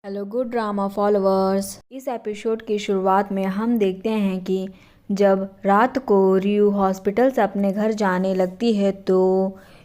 Hello good drama followers. इस episode की शुरुआत में हम देखते हैं कि जब रात को रियू हॉस्पिटल से अपने घर जाने लगती है तो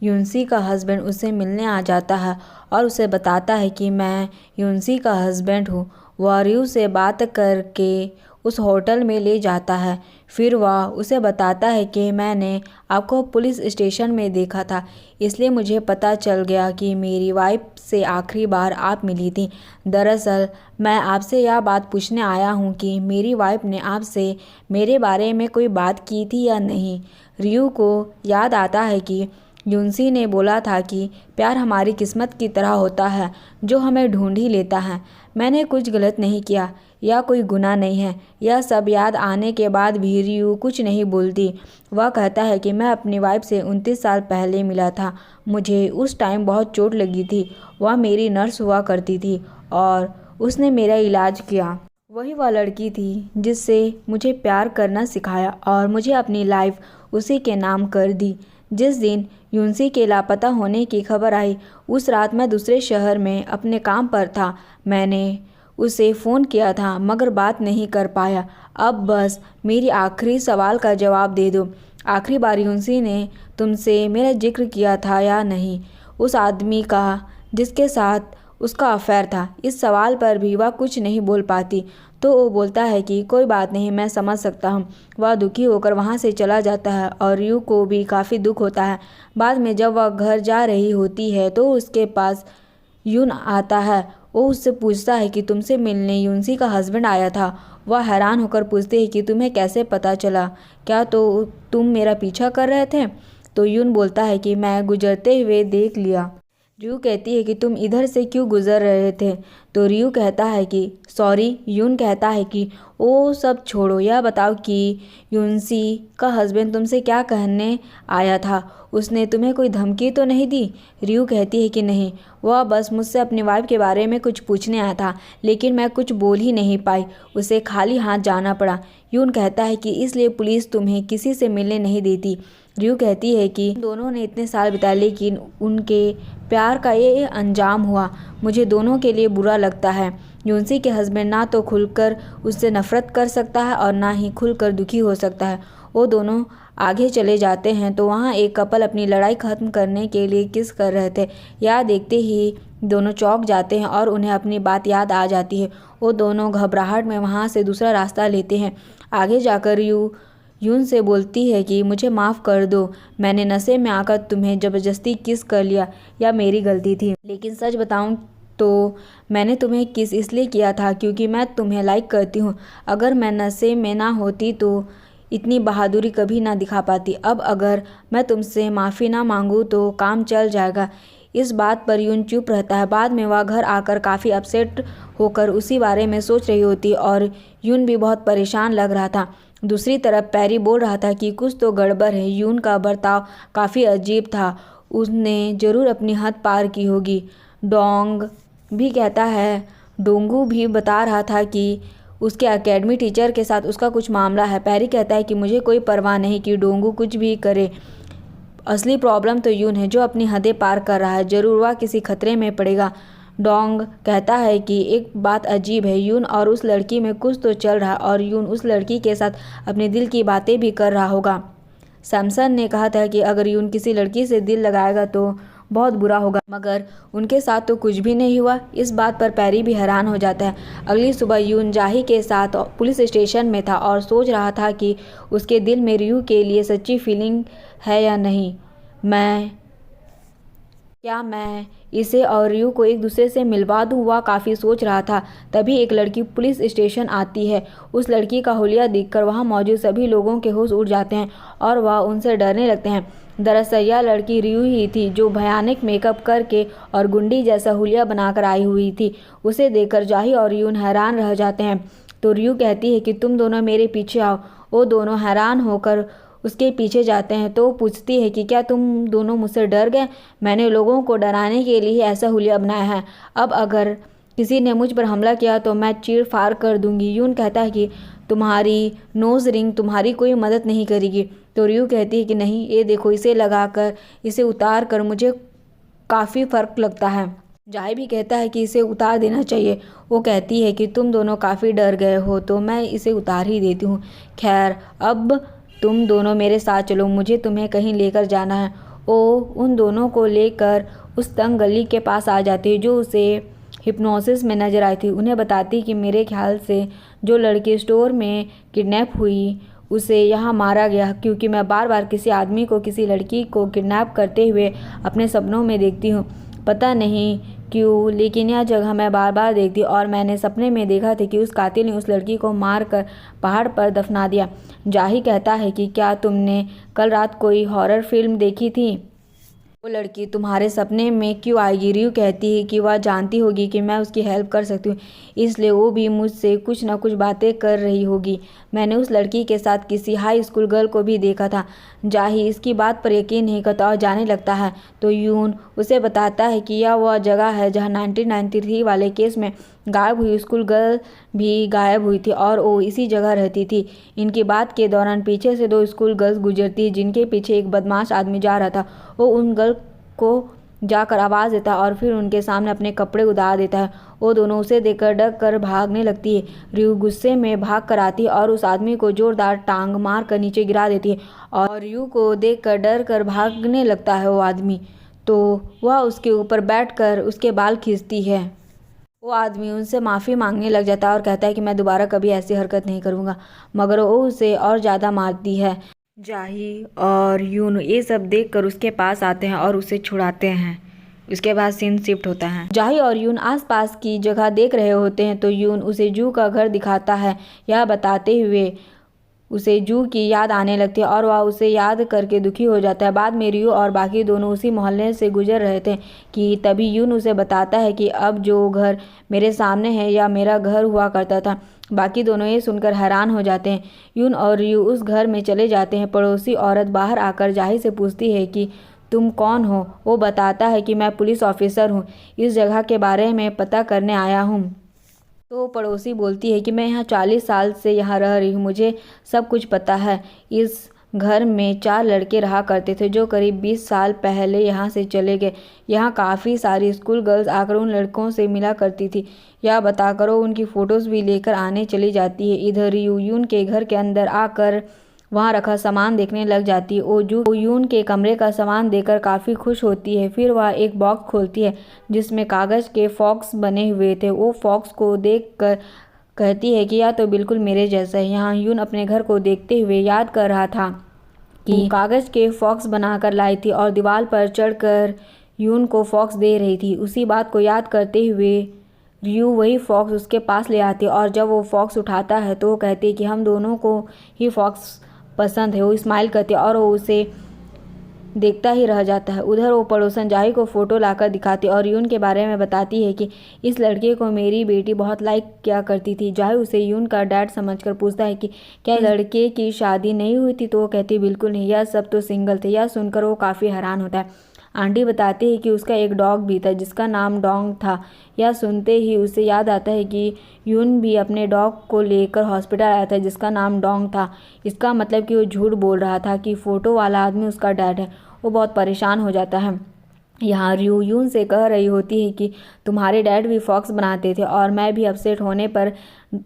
युनसी का हस्बैंड उसे मिलने आ जाता है और उसे बताता है कि मैं युनसी का हस्बैंड हूँ। वह रियू से बात करके उस होटल में ले जाता है। फिर वह उसे बताता है कि मैंने आपको पुलिस स्टेशन में देखा था, इसलिए मुझे पता चल गया कि मेरी वाइफ से आखिरी बार आप मिली थी। दरअसल मैं आपसे यह बात पूछने आया हूँ कि मेरी वाइफ ने आपसे मेरे बारे में कोई बात की थी या नहीं। रियू को याद आता है कि युनसी ने बोला था कि प्यार हमारी किस्मत की तरह होता है जो हमें ढूंढ ही लेता है। मैंने कुछ गलत नहीं किया या कोई गुनाह नहीं है। यह सब याद आने के बाद भी रियू कुछ नहीं बोलती। वह कहता है कि मैं अपनी वाइफ से 29 साल पहले मिला था। मुझे उस टाइम बहुत चोट लगी थी। वह मेरी नर्स हुआ करती थी और उसने मेरा इलाज किया। वही वह लड़की थी जिससे मुझे प्यार करना सिखाया और मुझे अपनी लाइफ उसी के नाम कर दी। जिस दिन युनसी के लापता होने की खबर आई उस रात मैं दूसरे शहर में अपने काम पर था। मैंने उसे फ़ोन किया था मगर बात नहीं कर पाया। अब बस मेरी आखिरी सवाल का जवाब दे दो। आखिरी बार युनसी ने तुमसे मेरा जिक्र किया था या नहीं, उस आदमी का जिसके साथ उसका अफेयर था। इस सवाल पर भी वह कुछ नहीं बोल पाती तो वो बोलता है कि कोई बात नहीं, मैं समझ सकता हूँ। वह दुखी होकर वहाँ से चला जाता है और रियू को भी काफ़ी दुख होता है। बाद में जब वह घर जा रही होती है तो उसके पास यून आता है। वो उससे पूछता है कि तुमसे मिलने युनसी का हस्बैंड आया था। वह हैरान होकर पूछते हैं कि तुम्हें कैसे पता चला, क्या तो तुम मेरा पीछा कर रहे थे? तो यून बोलता है कि मैं गुजरते हुए देख लिया। रियू कहती है कि तुम इधर से क्यों गुजर रहे थे? तो रियू कहता है कि सॉरी। यून कहता है कि ओ सब छोड़ो, यह बताओ कि युनसी का हस्बैंड तुमसे क्या कहने आया था? उसने तुम्हें कोई धमकी तो नहीं दी? रियू कहती है कि नहीं, वह बस मुझसे अपनी वाइफ के बारे में कुछ पूछने आया था, लेकिन मैं कुछ बोल ही नहीं पाई। उसे खाली हाथ जाना पड़ा। यून कहता है कि इसलिए पुलिस तुम्हें किसी से मिलने नहीं देती। रियू कहती है कि दोनों ने इतने साल बिताए लेकिन उनके प्यार का ये अंजाम हुआ। मुझे दोनों के लिए बुरा लगता है। युनसी के हस्बैंड ना तो खुलकर उससे नफरत कर सकता है और ना ही खुलकर दुखी हो सकता है। वो दोनों आगे चले जाते हैं तो वहाँ एक कपल अपनी लड़ाई ख़त्म करने के लिए किस कर रहे थे। यह देखते ही दोनों चौंक जाते हैं और उन्हें अपनी बात याद आ जाती है। वो दोनों घबराहट में वहाँ से दूसरा रास्ता लेते हैं। आगे जाकर यून से बोलती है कि मुझे माफ़ कर दो, मैंने नशे में आकर तुम्हें ज़बरदस्ती किस कर लिया, या मेरी गलती थी। लेकिन सच बताऊं तो मैंने तुम्हें किस इसलिए किया था क्योंकि मैं तुम्हें लाइक करती हूँ। अगर मैं नशे में ना होती तो इतनी बहादुरी कभी ना दिखा पाती। अब अगर मैं तुमसे माफ़ी ना मांगूँ तो काम चल जाएगा। इस बात पर यून चुप रहता है। बाद में वह घर आकर काफ़ी अपसेट होकर उसी बारे में सोच रही होती और यून भी बहुत परेशान लग रहा था। दूसरी तरफ पैरी बोल रहा था कि कुछ तो गड़बड़ है। यून का बर्ताव काफ़ी अजीब था, उसने ज़रूर अपनी हद पार की होगी। डोंग भी कहता है, डोंगू भी बता रहा था कि उसके एकेडमी टीचर के साथ उसका कुछ मामला है। पैरी कहता है कि मुझे कोई परवाह नहीं कि डोंगू कुछ भी करे, असली प्रॉब्लम तो यून है जो अपनी हदें पार कर रहा है। ज़रूर वह किसी खतरे में पड़ेगा। डोंग कहता है कि एक बात अजीब है, यून और उस लड़की में कुछ तो चल रहा है और यून उस लड़की के साथ अपने दिल की बातें भी कर रहा होगा। सैमसन ने कहा था कि अगर यून किसी लड़की से दिल लगाएगा तो बहुत बुरा होगा, मगर उनके साथ तो कुछ भी नहीं हुआ। इस बात पर पैरी भी हैरान हो जाता है। अगली सुबह यून जाही के साथ पुलिस स्टेशन में था और सोच रहा था कि उसके दिल में रियू के लिए सच्ची फीलिंग है या नहीं। क्या मैं इसे और रियू को एक दूसरे से मिलवा दूँ? वह काफ़ी सोच रहा था। तभी एक लड़की पुलिस स्टेशन आती है। उस लड़की का हुलिया देखकर वहाँ मौजूद सभी लोगों के होश उड़ जाते हैं और वह उनसे डरने लगते हैं। दरअसल यह लड़की रियू ही थी जो भयानक मेकअप करके और गुंडी जैसा हुलिया बनाकर आई हुई थी। उसे देखकर जाही और यून हैरान रह जाते हैं। तो रियू कहती है कि तुम दोनों मेरे पीछे आओ। वो दोनों हैरान होकर उसके पीछे जाते हैं तो पूछती है कि क्या तुम दोनों मुझसे डर गए? मैंने लोगों को डराने के लिए ऐसा हुलिया बनाया है। अब अगर किसी ने मुझ पर हमला किया तो मैं चीर फाड़ कर दूंगी। यून कहता है कि तुम्हारी नोज़ रिंग तुम्हारी कोई मदद नहीं करेगी। तो रियू कहती है कि नहीं, ये देखो, इसे लगाकर इसे उतार कर मुझे काफ़ी फ़र्क लगता है। जाही भी कहता है कि इसे उतार देना चाहिए। वो कहती है कि तुम दोनों काफ़ी डर गए हो तो मैं इसे उतार ही देती हूँ। खैर अब तुम दोनों मेरे साथ चलो, मुझे तुम्हें कहीं लेकर जाना है। वो उन दोनों को लेकर उस तंग गली के पास आ जाती है जो उसे हिप्नोसिस में नजर आई थी। उन्हें बताती कि मेरे ख्याल से जो लड़की स्टोर में किडनैप हुई उसे यहाँ मारा गया, क्योंकि मैं बार बार किसी आदमी को किसी लड़की को किडनैप करते हुए अपने सपनों में देखती हूँ। पता नहीं क्यों, लेकिन यह जगह मैं बार बार देखती और मैंने सपने में देखा था कि उस कातिल ने उस लड़की को मार कर पहाड़ पर दफना दिया। जाही कहता है कि क्या तुमने कल रात कोई हॉरर फिल्म देखी थी? वो लड़की तुम्हारे सपने में क्यों आएगी? रियू कहती है कि वह जानती होगी कि मैं उसकी हेल्प कर सकती हूँ, इसलिए वो भी मुझसे कुछ न कुछ बातें कर रही होगी। मैंने उस लड़की के साथ किसी हाई स्कूल गर्ल को भी देखा था। जाही इसकी बात पर यकीन नहीं करता और जाने लगता है तो यून उसे बताता है कि यह वह जगह है जहाँ 1993 वाले केस में गायब हुई स्कूल गर्ल भी गायब हुई थी और वो इसी जगह रहती थी। इनकी बात के दौरान पीछे से 2 स्कूल गर्ल्स गुजरती है जिनके पीछे एक बदमाश आदमी जा रहा था। वो उन गर्ल को जाकर आवाज़ देता है और फिर उनके सामने अपने कपड़े उतार देता है। वो दोनों उसे देखकर डर कर भागने लगती है। रियू गुस्से में भाग कर आती है और उस आदमी को जोरदार टांग मार कर नीचे गिरा देती है और रियू को देखकर डर कर भागने लगता है वो आदमी, तो वह उसके ऊपर बैठकर उसके बाल खींचती है। वो आदमी उनसे माफ़ी मांगने लग जाता है और कहता है कि मैं दोबारा कभी ऐसी हरकत नहीं करूँगा, मगर वो उसे और ज़्यादा मारती है। जाही और यून ये सब देखकर उसके पास आते हैं और उसे छुड़ाते हैं। उसके बाद सीन शिफ्ट होता है। जाही और यून आसपास की जगह देख रहे होते हैं तो यून उसे जू का घर दिखाता है। यह बताते हुए उसे जू की याद आने लगती है और वह उसे याद करके दुखी हो जाता है। बाद में रियू और बाकी दोनों उसी मोहल्ले से गुजर रहे थे कि तभी यून उसे बताता है कि अब जो घर मेरे सामने है यह मेरा घर हुआ करता था। बाकी दोनों ये सुनकर हैरान हो जाते हैं। यून और रियू उस घर में चले जाते हैं। पड़ोसी औरत बाहर आकर जाही से पूछती है कि तुम कौन हो? वो बताता है कि मैं पुलिस ऑफिसर हूँ, इस जगह के बारे में पता करने आया हूँ। तो पड़ोसी बोलती है कि मैं यहाँ 40 साल से यहाँ रह रही हूँ, मुझे सब कुछ पता है। इस घर में 4 लड़के रहा करते थे जो करीब 20 साल पहले यहाँ से चले गए। यहाँ काफ़ी सारी स्कूल गर्ल्स आकर उन लड़कों से मिला करती थी। यह बताकर वो उनकी फ़ोटोज़ भी लेकर आने चली जाती है। इधर यून के घर के अंदर आकर वहाँ रखा सामान देखने लग जाती है। वो यून के कमरे का सामान देखकर काफ़ी खुश होती है। फिर वह एक बॉक्स खोलती है जिसमें कागज़ के फॉक्स बने हुए थे। वो फॉक्स को देखकर कहती है कि यह तो बिल्कुल मेरे जैसा है। यहाँ यून अपने घर को देखते हुए याद कर रहा था कि कागज़ के फॉक्स बनाकर लाई थी और दीवार पर चढ़कर यून को फॉक्स दे रही थी। उसी बात को याद करते हुए रियू वही फॉक्स उसके पास ले आती है और जब वो फॉक्स उठाता है तो वो कहती है कि हम दोनों को ही फॉक्स पसंद है। वो स्माइल करती है और वो उसे देखता ही रह जाता है। उधर वो पड़ोसन जाही को फ़ोटो लाकर दिखाती और यून के बारे में बताती है कि इस लड़के को मेरी बेटी बहुत लाइक किया करती थी। जाही उसे यून का डैड समझकर पूछता है कि क्या लड़के की शादी नहीं हुई थी? तो वो कहती बिल्कुल नहीं, यह सब तो सिंगल थे। यह सुनकर वो काफ़ी हैरान होता है। आंटी बताती है कि उसका एक डॉग भी था जिसका नाम डोंग था। यह सुनते ही उसे याद आता है कि यून भी अपने डॉग को लेकर हॉस्पिटल आया था जिसका नाम डोंग था। इसका मतलब कि वो झूठ बोल रहा था कि फ़ोटो वाला आदमी उसका डैड है। वो बहुत परेशान हो जाता है। यहाँ रियू यून से कह रही होती है कि तुम्हारे डैड भी फॉक्स बनाते थे और मैं भी अपसेट होने पर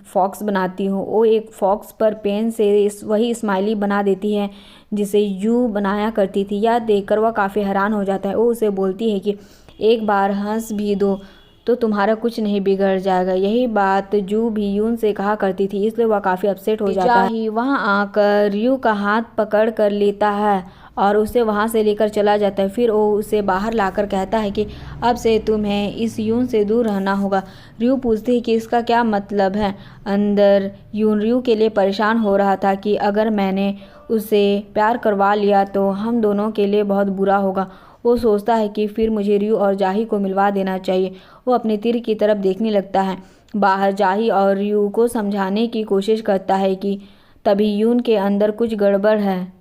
फॉक्स बनाती हूँ। वो एक फॉक्स पर पेन से वही स्माइली बना देती है जिसे यू बनाया करती थी। यह देखकर वह काफ़ी हैरान हो जाता है। वो उसे बोलती है कि एक बार हंस भी दो तो तुम्हारा कुछ नहीं बिगड़ जाएगा। यही बात जू भी यून से कहा करती थी, इसलिए वह काफ़ी अपसेट हो जाता है। ही वहाँ आकर रियू का हाथ पकड़ कर लेता है और उसे वहाँ से लेकर चला जाता है। फिर वो उसे बाहर लाकर कहता है कि अब से तुम्हें इस यून से दूर रहना होगा। रियू पूछती है कि इसका क्या मतलब है। अंदर यून रियू के लिए परेशान हो रहा था कि अगर मैंने उसे प्यार करवा लिया तो हम दोनों के लिए बहुत बुरा होगा। वो सोचता है कि फिर मुझे रियू और जाही को मिलवा देना चाहिए। वो अपने तीर की तरफ देखने लगता है। बाहर जाही और रियू को समझाने की कोशिश करता है कि तभी यून के अंदर कुछ गड़बड़ है,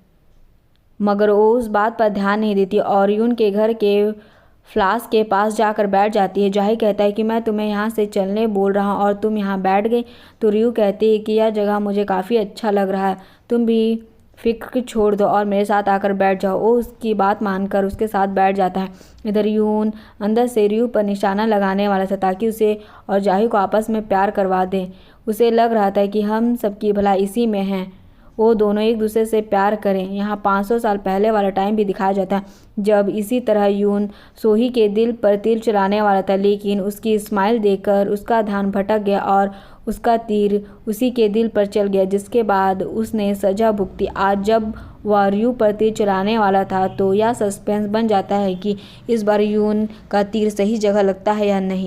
मगर वो उस बात पर ध्यान नहीं देती और यून के घर के फ्लास्क के पास जाकर बैठ जाती है। जाही कहता है कि मैं तुम्हें यहाँ से चलने बोल रहा हूँ और तुम यहाँ बैठ गई। तो रियू कहती है कि यह जगह मुझे काफ़ी अच्छा लग रहा है, तुम भी फिक्र छोड़ दो और मेरे साथ आकर बैठ जाओ। वो उसकी बात मानकर उसके साथ बैठ जाता है। इधर यून अंदर से रियू पर निशाना लगाने वाला था ताकि उसे और जाही को आपस में प्यार करवा दे। उसे लग रहा था कि हम सबकी भलाई इसी में है, वो दोनों एक दूसरे से प्यार करें। यहाँ 500 साल पहले वाला टाइम भी दिखाया जाता है जब इसी तरह यून सोही के दिल पर तीर चलाने वाला था, लेकिन उसकी स्माइल देखकर उसका ध्यान भटक गया और उसका तीर उसी के दिल पर चल गया, जिसके बाद उसने सजा भुगती। आज जब वह रियू पर तीर चलाने वाला था तो यह सस्पेंस बन जाता है कि इस बार यून का तीर सही जगह लगता है या नहीं।